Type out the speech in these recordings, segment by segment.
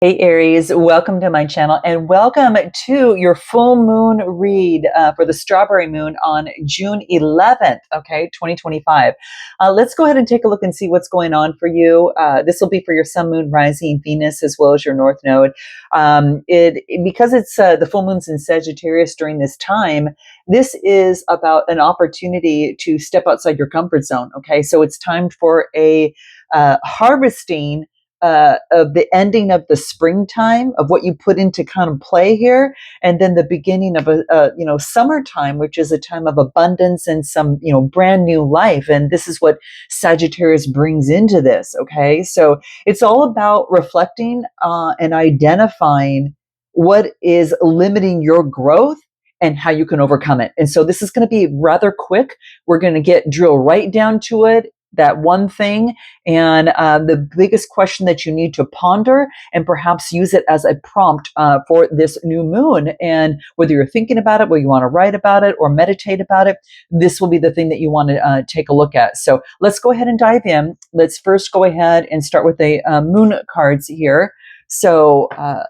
Hey Aries, welcome to my channel and welcome to your full moon read for the strawberry moon on June 11th, okay, 2025. Let's go ahead and take a look and see what's going on for you. This will be for your sun, moon, rising, Venus, as well as your north node. Because it's the full moon's in Sagittarius during this time, this is about an opportunity to step outside your comfort zone, okay? So it's time for a harvesting of the ending of the springtime of what you put into kind of play here, and then the beginning of a summertime, which is a time of abundance and some brand new life. And this is what Sagittarius brings into this. Okay, so it's all about reflecting and identifying what is limiting your growth and how you can overcome it. And so this is going to be rather quick. We're going to drill right down to it, that one thing, and the biggest question that you need to ponder and perhaps use it as a prompt for this new moon. And whether you're thinking about it, whether you want to write about it or meditate about it, this will be the thing that you want to take a look at. So let's go ahead and dive in. Let's first go ahead and start with the moon cards here. So,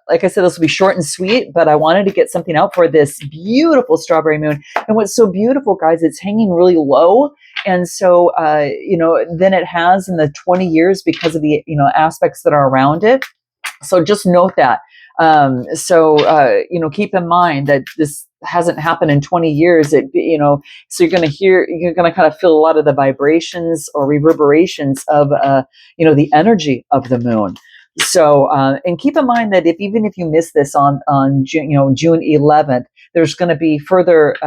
like I said, this will be short and sweet, but I wanted to get something out for this beautiful strawberry moon. And what's so beautiful, guys, it's hanging really low. And so, then it has in the 20 years because of the, aspects that are around it. So just note that. Keep in mind that this hasn't happened in 20 years. So you're going to kind of feel a lot of the vibrations or reverberations of, the energy of the moon. So, and keep in mind that even if you miss this on June 11th, there's going to be further,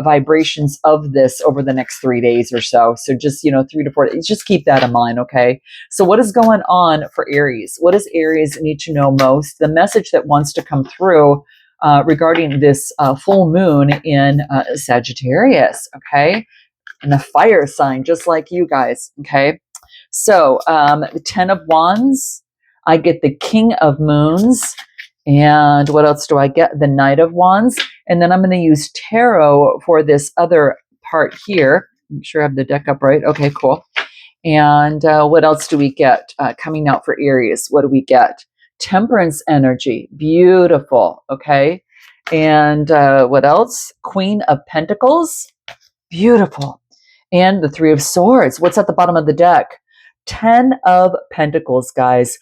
vibrations of this over the next 3 days or so. So just, 3 to 4 days, just keep that in mind. Okay. So what is going on for Aries? What does Aries need to know most? The message that wants to come through regarding this full moon in Sagittarius. Okay. And a fire sign, just like you guys. Okay. So the 10 of Wands, I get the King of Moons. And what else do I get? The Knight of Wands. And then I'm going to use Tarot for this other part here. Make sure I have the deck up right. Okay, cool. And what else do we get coming out for Aries? What do we get? Temperance energy. Beautiful. Okay. And what else? Queen of Pentacles. Beautiful. And the Three of Swords. What's at the bottom of the deck? 10 of Pentacles, guys.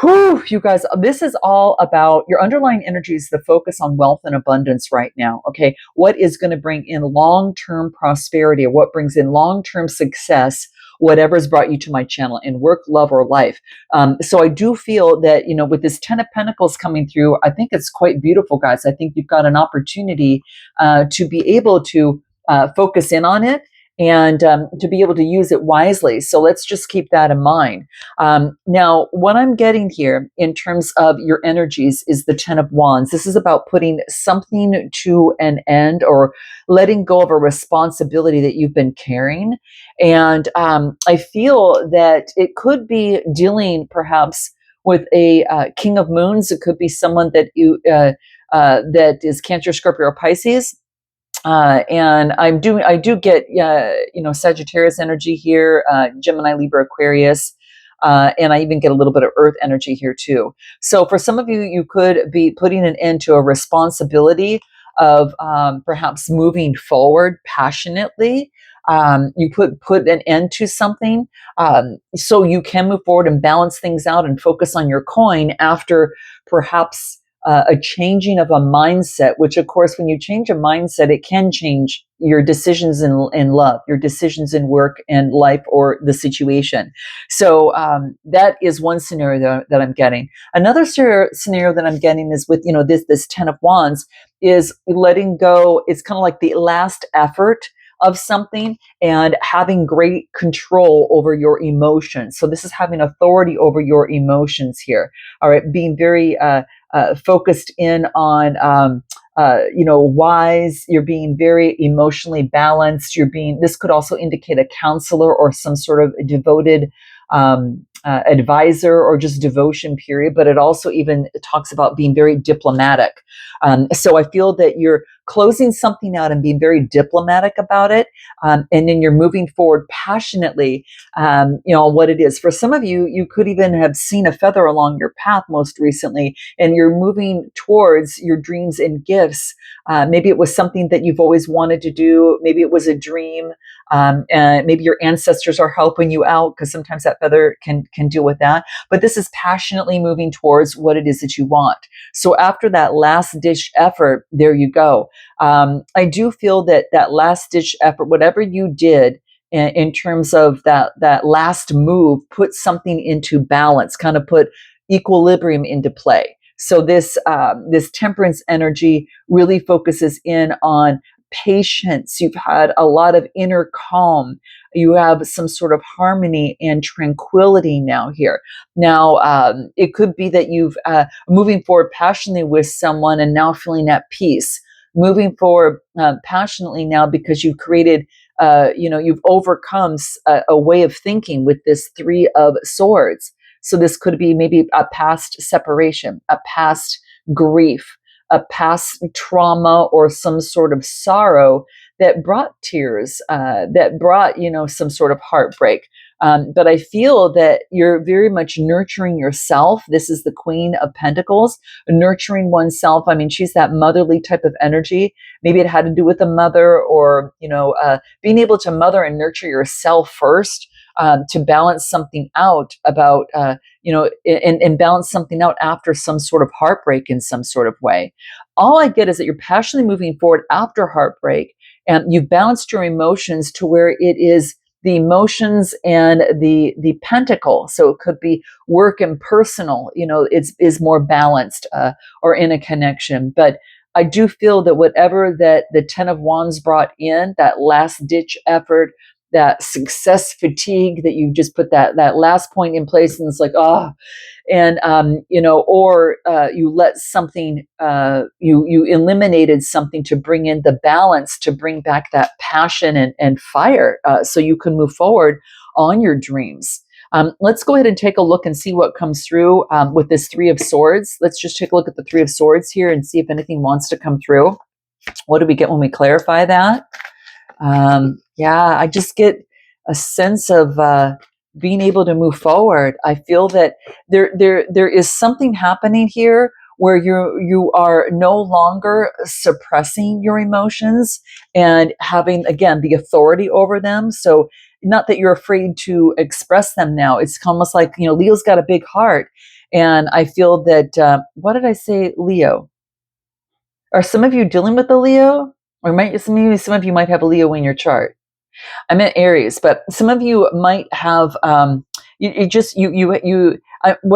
Whew, you guys, this is all about your underlying energies, the focus on wealth and abundance right now. Okay. What is going to bring in long-term prosperity, or what brings in long-term success, whatever's brought you to my channel in work, love, or life. So I do feel that, with this 10 of Pentacles coming through, I think it's quite beautiful, guys. I think you've got an opportunity to be able to focus in on it and to be able to use it wisely. So let's just keep that in mind. Now, what I'm getting here in terms of your energies is the 10 of Wands. This is about putting something to an end or letting go of a responsibility that you've been carrying. And I feel that it could be dealing perhaps with a King of Moons. It could be someone that that is Cancer, Scorpio, or Pisces. And I do get, Sagittarius energy here, Gemini, Libra, Aquarius, and I even get a little bit of Earth energy here too. So for some of you, you could be putting an end to a responsibility of perhaps moving forward passionately. You put an end to something so you can move forward and balance things out and focus on your coin after perhaps a changing of a mindset, which of course, when you change a mindset, it can change your decisions in love, your decisions in work and life or the situation. So that is one scenario that I'm getting. Another scenario that I'm getting is with, this 10 of Wands is letting go. It's kind of like the last effort of something and having great control over your emotions. So this is having authority over your emotions here. All right. Being very, focused in on, wise. You're being very emotionally balanced. This could also indicate a counselor or some sort of devoted advisor or just devotion period, but it also even talks about being very diplomatic. So I feel that you're closing something out and being very diplomatic about it. And then you're moving forward passionately, what it is. For some of you, you could even have seen a feather along your path most recently, and you're moving towards your dreams and gifts. Maybe it was something that you've always wanted to do. Maybe it was a dream. And maybe your ancestors are helping you out, because sometimes that feather can deal with that. But this is passionately moving towards what it is that you want. So after that last ditch effort, there you go. I do feel that that last ditch effort, whatever you did in terms of that last move, put something into balance, kind of put equilibrium into play. So this temperance energy really focuses in on patience. You've had a lot of inner calm. You have some sort of harmony and tranquility now here. Now, it could be that you've moving forward passionately with someone and now feeling at peace. Moving forward passionately now because you've created, you've overcome a way of thinking with this Three of Swords. So this could be maybe a past separation, a past grief, a past trauma, or some sort of sorrow that brought tears, that brought, some sort of heartbreak. But I feel that you're very much nurturing yourself. This is the Queen of Pentacles, nurturing oneself. I mean, she's that motherly type of energy. Maybe it had to do with a mother, or, being able to mother and nurture yourself first. To balance something out about, and balance something out after some sort of heartbreak in some sort of way. All I get is that you're passionately moving forward after heartbreak, and you've balanced your emotions to where it is the emotions and the pentacle. So it could be work and personal, is more balanced, or in a connection. But I do feel that whatever that the Ten of Wands brought in, that last ditch effort, that success fatigue, that you just put that last point in place, and it's like, and or you let something, you eliminated something to bring in the balance, to bring back that passion and fire, so you can move forward on your dreams. Let's go ahead and take a look and see what comes through with this Three of Swords. Let's just take a look at the Three of Swords here and see if anything wants to come through. What do we get when we clarify that? I just get a sense of being able to move forward. I feel that there is something happening here where you are no longer suppressing your emotions and having, again, the authority over them. So not that you're afraid to express them now. It's almost like, Leo's got a big heart. And I feel that, what did I say, Leo? Are some of you dealing with a Leo? Or maybe some of you might have a Leo in your chart. I meant Aries, but some of you might have. What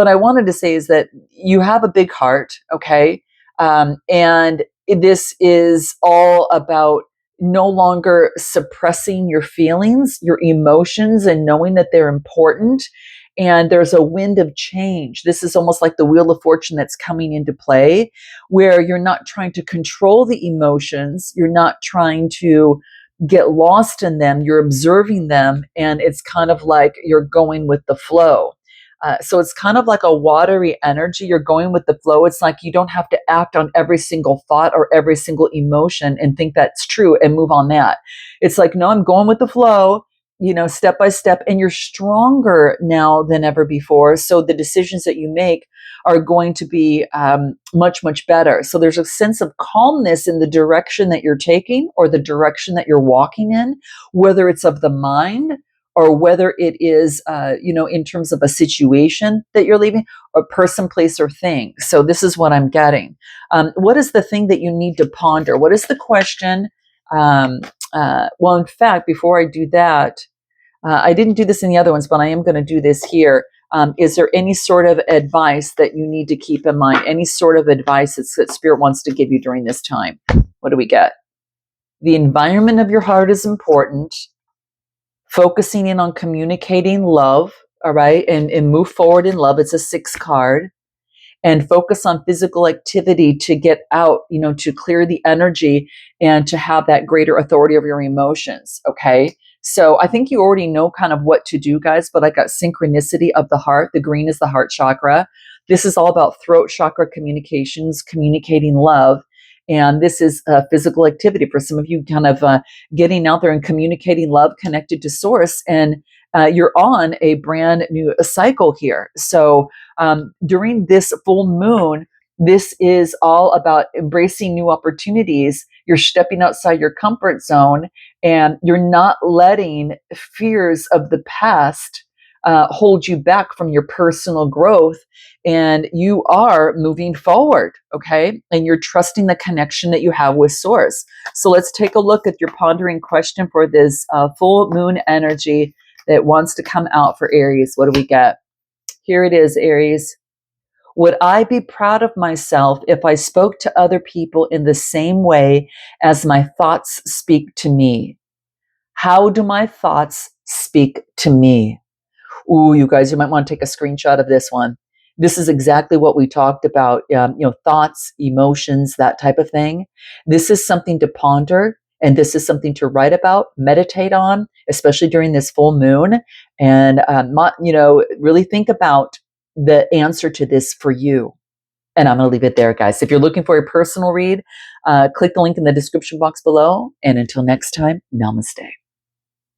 I wanted to say is that you have a big heart, okay, and this is all about no longer suppressing your feelings, your emotions, and knowing that they're important. And there's a wind of change. This is almost like the Wheel of Fortune that's coming into play, where you're not trying to control the emotions. You're not trying to get lost in them. You're observing them, and it's kind of like you're going with the flow. So it's kind of like a watery energy. You're going with the flow. It's like you don't have to act on every single thought or every single emotion and think that's true and move on that. It's like, no, I'm going with the flow, step by step, and you're stronger now than ever before. So the decisions that you make are going to be much, much better. So there's a sense of calmness in the direction that you're taking or the direction that you're walking in, whether it's of the mind or whether it is, in terms of a situation that you're leaving, or person, place, or thing. So this is what I'm getting. What is the thing that you need to ponder? What is the question? Well, in fact, before I do that, I didn't do this in the other ones, but I am going to do this here. Is there any sort of advice that you need to keep in mind? Any sort of advice that Spirit wants to give you during this time? What do we get? The environment of your heart is important. Focusing in on communicating love, all right, and move forward in love. It's a 6 card. And focus on physical activity to get out, to clear the energy and to have that greater authority over your emotions, okay? So I think you already know kind of what to do, guys, but I got synchronicity of the heart. The green is the heart chakra. This is all about throat chakra communications, communicating love. And this is physical activity for some of you, kind of getting out there and communicating love connected to source. And you're on a brand new cycle here. So during this full moon, this is all about embracing new opportunities. You're stepping outside your comfort zone, and you're not letting fears of the past hold you back from your personal growth. And you are moving forward, okay? And you're trusting the connection that you have with source. So let's take a look at your pondering question for this full moon energy that wants to come out for Aries. What do we get? Here it is, Aries. Would I be proud of myself if I spoke to other people in the same way as my thoughts speak to me? How do my thoughts speak to me? Ooh, you guys, you might want to take a screenshot of this one. This is exactly what we talked about, thoughts, emotions, that type of thing. This is something to ponder, and this is something to write about, meditate on, especially during this full moon, and really think about the answer to this for you. And I'm going to leave it there, guys. If you're looking for a personal read, click the link in the description box below. And until next time, namaste.